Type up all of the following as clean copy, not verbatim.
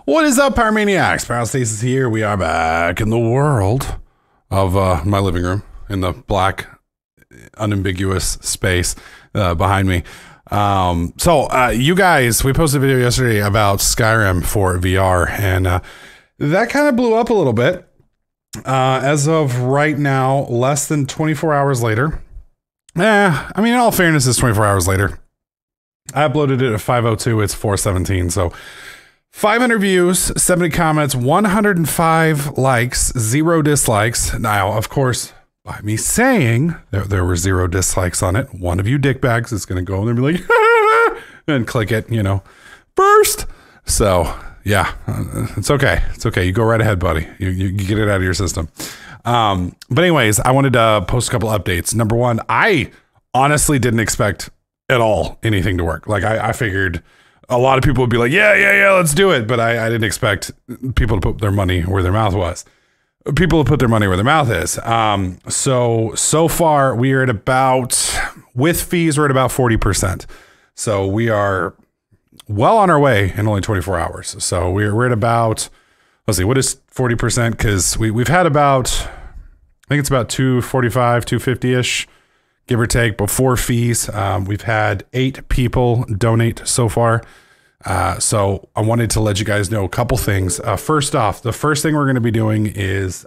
What is up, Pyromaniacs? Pyrostasis here. We are back in the world of my living room in the black, unambiguous space behind me. You guys, we posted a video yesterday about Skyrim for VR, and that kind of blew up a little bit. As of right now, less than 24 hours later. I mean, in all fairness, it's 24 hours later. I uploaded it at 5:02. It's 4:17. So 500 views, 70 comments, 105 likes, 0 dislikes. Now, of course, by me saying there were 0 dislikes on it, one of you dickbags is going to go in there and be like, and click it, you know, first. So yeah, it's okay. It's okay. You go right ahead, buddy. You get it out of your system. But anyways, I wanted to post a couple updates. Number one, I honestly didn't expect at all anything to work. Like I figured a lot of people would be like, yeah, let's do it. But I didn't expect people to put their money where their mouth was. People to put their money where their mouth is. So far we are at about, with fees, we're at about 40%. So we are well on our way in only 24 hours. So we're at about, let's see, what is 40%? Because we've had about, I think it's about 245, 250-ish, give or take, before fees. We've had 8 people donate so far. So I wanted to let you guys know a couple things. First off, the first thing we're going to be doing is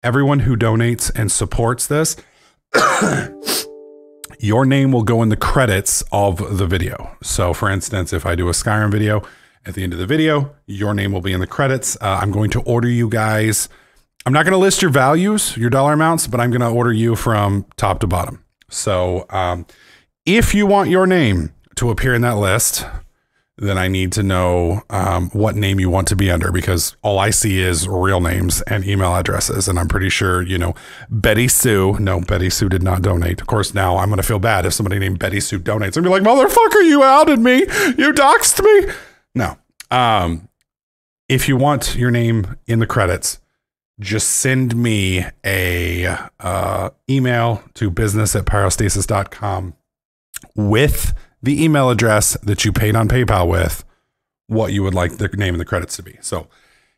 everyone who donates and supports this, your name will go in the credits of the video. So for instance, if I do a Skyrim video, at the end of the video, your name will be in the credits. I'm going to order you guys. I'm not going to list your values, your dollar amounts, but I'm going to order you from top to bottom. So if you want your name to appear in that list, then I need to know what name you want to be under, because all I see is real names and email addresses. And I'm pretty sure, you know, Betty Sue. No, Betty Sue did not donate. Of course, now I'm going to feel bad if somebody named Betty Sue donates and be like, motherfucker, you outed me. You doxed me. No. If you want your name in the credits, just send me a email to business@pyrostasis.com with the email address that you paid on PayPal with, what you would like the name in the credits to be. So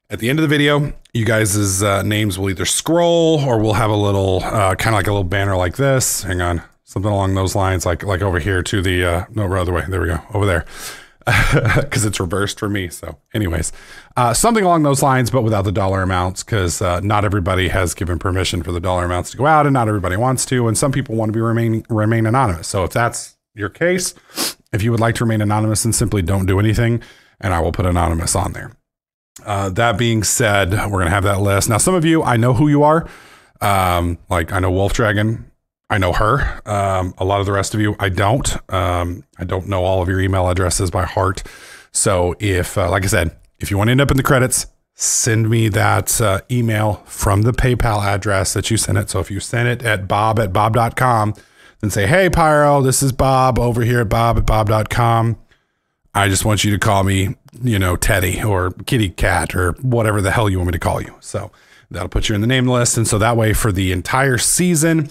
at the end of the video, you guys' names will either scroll, or we'll have a little, kind of like a little banner like this. Hang on, something along those lines, like over here to the, no, other way. There we go, over there. Because it's reversed for me. So anyways, something along those lines, but without the dollar amounts, because not everybody has given permission for the dollar amounts to go out, and not everybody wants to, and some people want to be remain anonymous. So if that's your case, if you would like to remain anonymous, then simply don't do anything, and I will put anonymous on there. That being said, we're going to have that list. Now, some of you, I know who you are. Like I know Wolf Dragon. I know her. A lot of the rest of you, I don't. I don't know all of your email addresses by heart. So if, like I said, if you want to end up in the credits, send me that email from the PayPal address that you sent it. So if you send it at bob@bob.com, then say, hey, Pyro, this is Bob over here at bob@bob.com. I just want you to call me, you know, Teddy or Kitty Cat or whatever the hell you want me to call you. So that'll put you in the name list. And so that way for the entire season,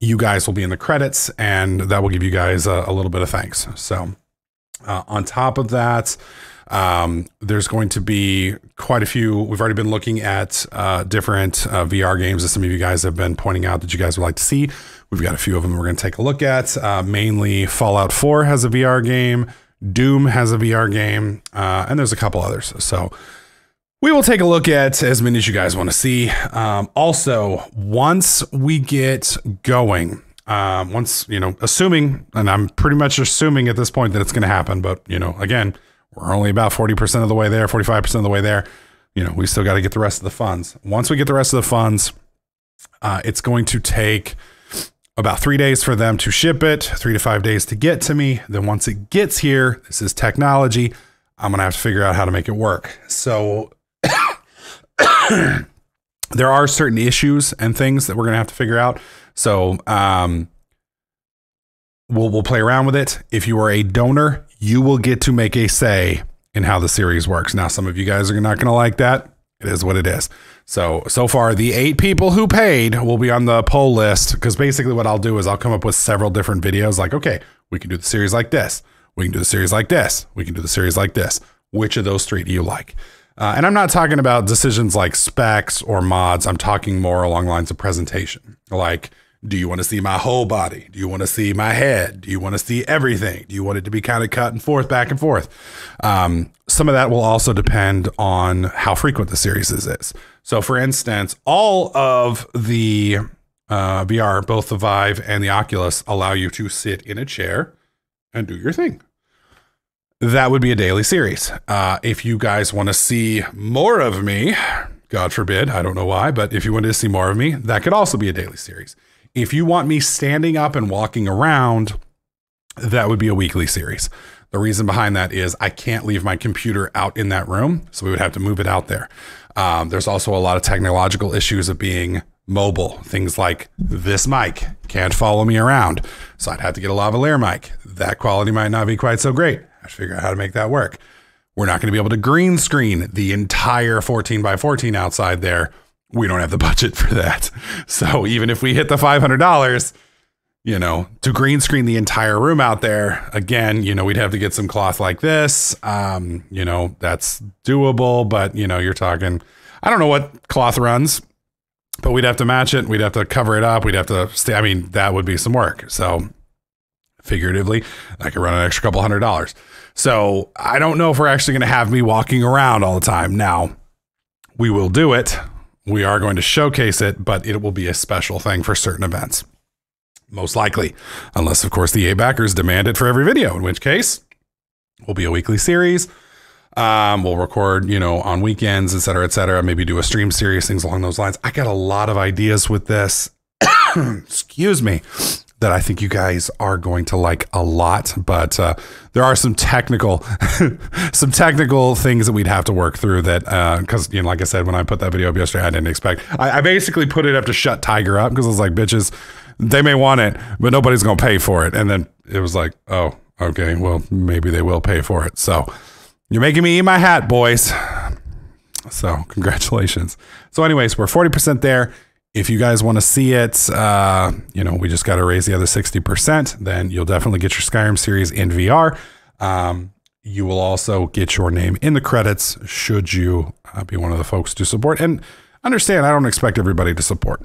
you guys will be in the credits, and that will give you guys a little bit of thanks. So on top of that, there's going to be quite a few. We've already been looking at different VR games that some of you guys have been pointing out that you guys would like to see. We've got a few of them we're going to take a look at. Mainly Fallout 4 has a VR game. Doom has a VR game. And there's a couple others. So we will take a look at as many as you guys want to see. Also, once we get going, once, you know, assuming, and I'm pretty much assuming at this point that it's going to happen, but, you know, again, we're only about 40% of the way there, 45% of the way there. You know, we still got to get the rest of the funds. Once we get the rest of the funds, it's going to take about 3 days for them to ship it, 3 to 5 days to get to me. Then once it gets here, this is technology, I'm going to have to figure out how to make it work. So there are certain issues and things that we're going to have to figure out. So we'll play around with it. If you are a donor, you will get to make a say in how the series works. Now, some of you guys are not going to like that. It is what it is. So far, the 8 people who paid will be on the poll list, because basically what I'll do is I'll come up with several different videos like, okay, we can do the series like this. We can do the series like this. We can do the series like this. which of those three do you like? And I'm not talking about decisions like specs or mods. I'm talking more along lines of presentation. Like, do you want to see my whole body? Do you want to see my head? Do you want to see everything? Do you want it to be kind of cut and forth, back and forth? Some of that will also depend on how frequent the series is. So for instance, all of the VR, both the Vive and the Oculus, allow you to sit in a chair and do your thing. That would be a daily series. If you guys want to see more of me, God forbid, I don't know why, but if you wanted to see more of me, that could also be a daily series. If you want me standing up and walking around, that would be a weekly series. The reason behind that is I can't leave my computer out in that room, so we would have to move it out there. There's also a lot of technological issues of being mobile. Things like this mic can't follow me around, so I'd have to get a lavalier mic. That quality might not be quite so great. I have to figure out how to make that work. We're not going to be able to green screen the entire 14 by 14 outside there. We don't have the budget for that. So even if we hit the $500, you know, to green screen the entire room out there, again, you know, we'd have to get some cloth like this. You know, that's doable, but you know, you're talking, I don't know what cloth runs, but we'd have to match it. We'd have to cover it up. We'd have to stay. I mean, that would be some work. So figuratively, I could run an extra couple $100. So I don't know if we're actually going to have me walking around all the time. Now, we will do it. We are going to showcase it, but it will be a special thing for certain events. Most likely, unless of course the EA backers demand it for every video, in which case will be a weekly series. We'll record, you know, on weekends, et cetera, maybe do a stream series, things along those lines. I got a lot of ideas with this, excuse me, that I think you guys are going to like a lot, but there are some technical things that we'd have to work through that, because, you know, like I said, when I put that video up yesterday, I didn't expect, I basically put it up to shut Tiger up because I was like, bitches, they may want it, but nobody's going to pay for it. And then it was like, oh, okay, well, maybe they will pay for it. So you're making me eat my hat, boys. So congratulations. So anyways, we're 40% there. If you guys want to see it, you know, we just got to raise the other 60%. Then you'll definitely get your Skyrim series in VR. You will also get your name in the credits should you be one of the folks to support. And understand, I don't expect everybody to support.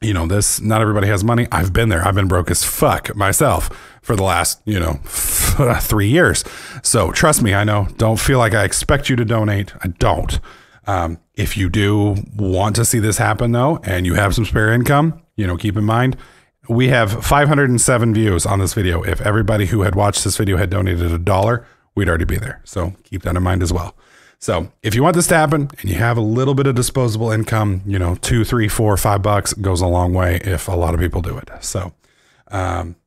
You know, not everybody has money. I've been there. I've been broke as fuck myself for the last, you know, 3 years. So trust me, I know. Don't feel like I expect you to donate. I don't. If you do want to see this happen though, and you have some spare income, you know, keep in mind, we have 507 views on this video. If everybody who had watched this video had donated $1, we'd already be there. So keep that in mind as well. So if you want this to happen and you have a little bit of disposable income, you know, $2, $3, $4, $5 goes a long way if a lot of people do it. So,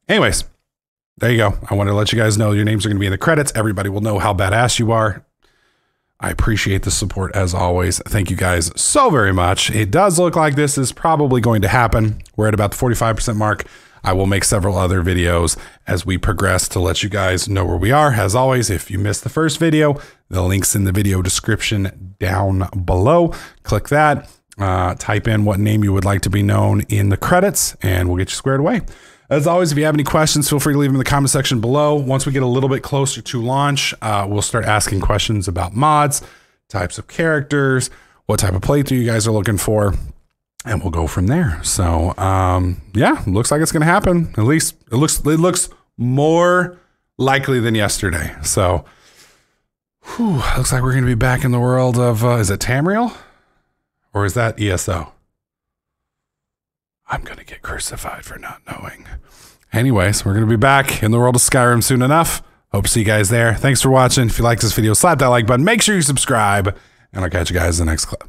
anyways, there you go. I wanted to let you guys know your names are going to be in the credits. Everybody will know how badass you are. I appreciate the support as always. Thank you guys so very much. It does look like this is probably going to happen. We're at about the 45% mark. I will make several other videos as we progress to let you guys know where we are. As always, if you missed the first video, the link's in the video description down below. Click that, type in what name you would like to be known in the credits, and we'll get you squared away. As always, if you have any questions, feel free to leave them in the comment section below. Once we get a little bit closer to launch, we'll start asking questions about mods, types of characters, what type of playthrough you guys are looking for, and we'll go from there. So, yeah, looks like it's going to happen. At least it looks more likely than yesterday. So, looks like we're going to be back in the world of, is it Tamriel? Or is that ESO? I'm going to get crucified for not knowing. Anyways, we're going to be back in the world of Skyrim soon enough. Hope to see you guys there. Thanks for watching. If you like this video, slap that like button. Make sure you subscribe, and I'll catch you guys in the next clip.